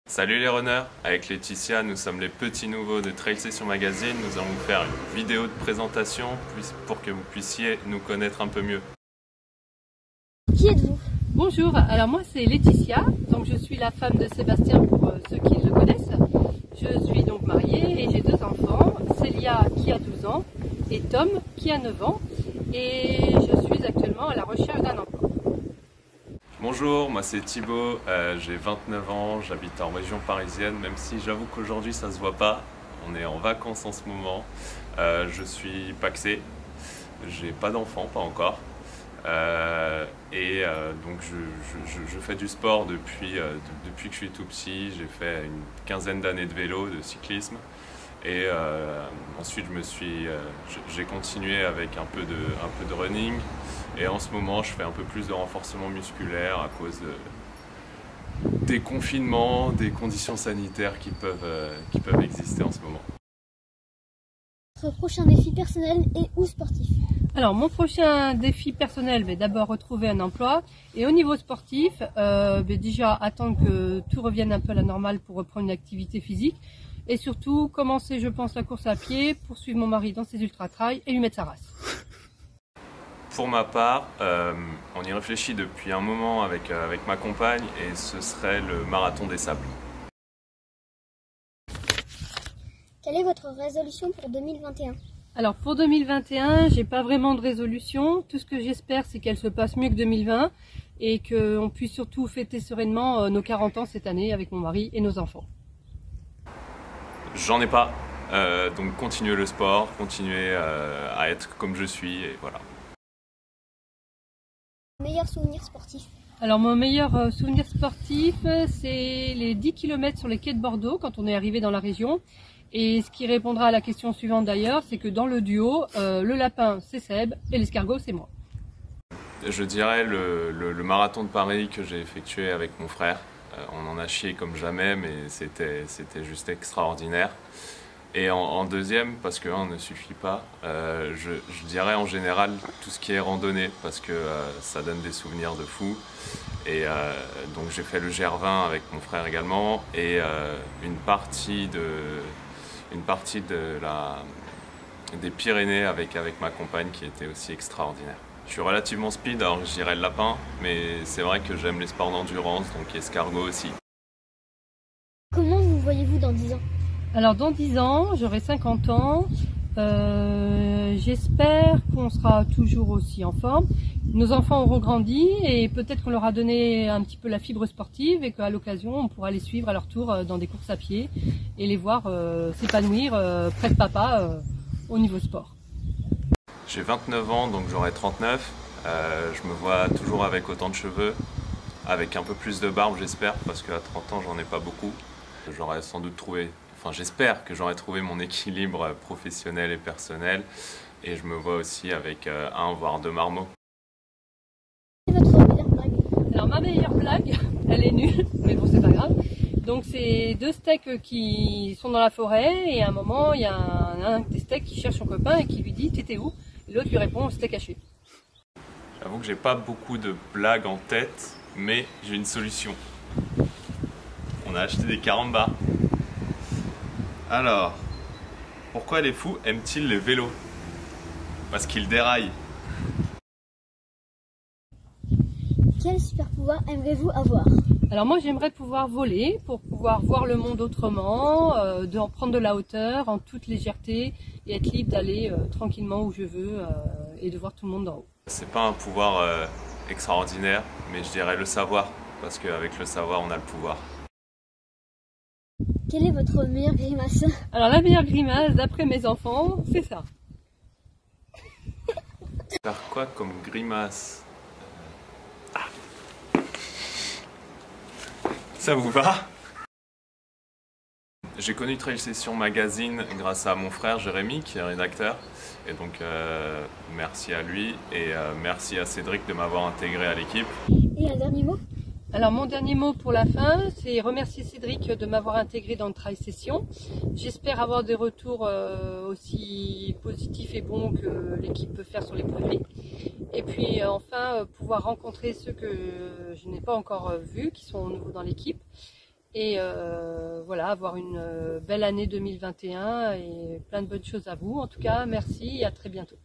Salut les runners, avec Laetitia, nous sommes les petits nouveaux de Trail Session Magazine. Nous allons vous faire une vidéo de présentation pour que vous puissiez nous connaître un peu mieux. Qui êtes-vous? Bonjour, alors moi c'est Laetitia, donc je suis la femme de Sébastien pour ceux qui le connaissent. Je suis donc mariée et j'ai deux enfants, Célia qui a 12 ans et Tom qui a 9 ans, et je suis actuellement à la recherche d'un emploi. Bonjour, moi c'est Thibaut, j'ai 29 ans, j'habite en région parisienne, même si j'avoue qu'aujourd'hui ça se voit pas, on est en vacances en ce moment. Je suis pacsé, j'ai pas d'enfant, pas encore. Donc je fais du sport depuis que je suis tout petit. J'ai fait une quinzaine d'années de vélo, de cyclisme, et ensuite j'ai continué avec un peu de running, et en ce moment je fais un peu plus de renforcement musculaire à cause des confinements, des conditions sanitaires qui peuvent exister en ce moment. Votre prochain défi personnel et ou sportif? Alors mon prochain défi personnel, d'abord retrouver un emploi, et au niveau sportif, déjà attendre que tout revienne un peu à la normale pour reprendre une activité physique, et surtout commencer, je pense, la course à pied, poursuivre mon mari dans ses ultra-trails et lui mettre sa race. Pour ma part, on y réfléchit depuis un moment avec ma compagne, et ce serait le marathon des sables. Quelle est votre résolution pour 2021? Alors pour 2021, j'ai pas vraiment de résolution. Tout ce que j'espère, c'est qu'elle se passe mieux que 2020 et qu'on puisse surtout fêter sereinement nos 40 ans cette année avec mon mari et nos enfants. J'en ai pas, donc continuer le sport, continuer à être comme je suis, et voilà. Meilleur souvenir sportif? Alors mon meilleur souvenir sportif, c'est les 10 km sur les quais de Bordeaux quand on est arrivé dans la région. Et ce qui répondra à la question suivante d'ailleurs, c'est que dans le duo, le lapin c'est Seb et l'escargot c'est moi. Je dirais le marathon de Paris que j'ai effectué avec mon frère. On en a chié comme jamais, mais c'était juste extraordinaire. Et en deuxième, parce que un ne suffit pas, je dirais en général tout ce qui est randonnée, parce que ça donne des souvenirs de fou. Et donc j'ai fait le GR20 avec mon frère également, et une partie des Pyrénées avec ma compagne qui était aussi extraordinaire. Je suis relativement speed, alors je dirais le lapin, mais c'est vrai que j'aime les sports d'endurance, donc escargot aussi. Comment vous voyez-vous dans 10 ans? Alors dans 10 ans, j'aurai 50 ans. J'espère qu'on sera toujours aussi en forme. Nos enfants auront grandi et peut-être qu'on leur a donné un petit peu la fibre sportive, et qu'à l'occasion on pourra les suivre à leur tour dans des courses à pied et les voir s'épanouir près de papa au niveau sport. J'ai 29 ans, donc j'aurai 39. Je me vois toujours avec autant de cheveux, avec un peu plus de barbe j'espère, parce qu'à 30 ans j'en ai pas beaucoup. J'aurais sans doute trouvé, j'espère que j'aurai trouvé mon équilibre professionnel et personnel, et je me vois aussi avec un voire deux marmots. Quelle est votre meilleure blague? Alors ma meilleure blague, elle est nulle, mais bon c'est pas grave. Donc c'est deux steaks qui sont dans la forêt, et à un moment il y a un des steaks qui cherche son copain et qui lui dit « T'étais où ?» Et l'autre lui répond « Steak haché ». J'avoue que j'ai pas beaucoup de blagues en tête, mais j'ai une solution. On a acheté des carambars. Alors, pourquoi les fous aiment-ils les vélos? Parce qu'ils déraillent. Quel super pouvoir aimeriez-vous avoir? Alors moi j'aimerais pouvoir voler pour pouvoir voir le monde autrement, en prendre de la hauteur en toute légèreté et être libre d'aller tranquillement où je veux et de voir tout le monde d'en haut. C'est pas un pouvoir extraordinaire, mais je dirais le savoir, parce qu'avec le savoir on a le pouvoir. Quelle est votre meilleure grimace? Alors la meilleure grimace d'après mes enfants, c'est ça. Faire quoi comme grimace? Ça vous va? J'ai connu Trail Session Magazine grâce à mon frère Jérémy qui est rédacteur, et donc merci à lui, et merci à Cédric de m'avoir intégré à l'équipe. Et un dernier mot? Alors mon dernier mot pour la fin, c'est remercier Cédric de m'avoir intégré dans le Trail Session. J'espère avoir des retours aussi positifs et bons que l'équipe peut faire sur les produits. Et puis enfin pouvoir rencontrer ceux que je n'ai pas encore vus, qui sont nouveaux dans l'équipe. Et voilà, avoir une belle année 2021 et plein de bonnes choses à vous. En tout cas, merci et à très bientôt.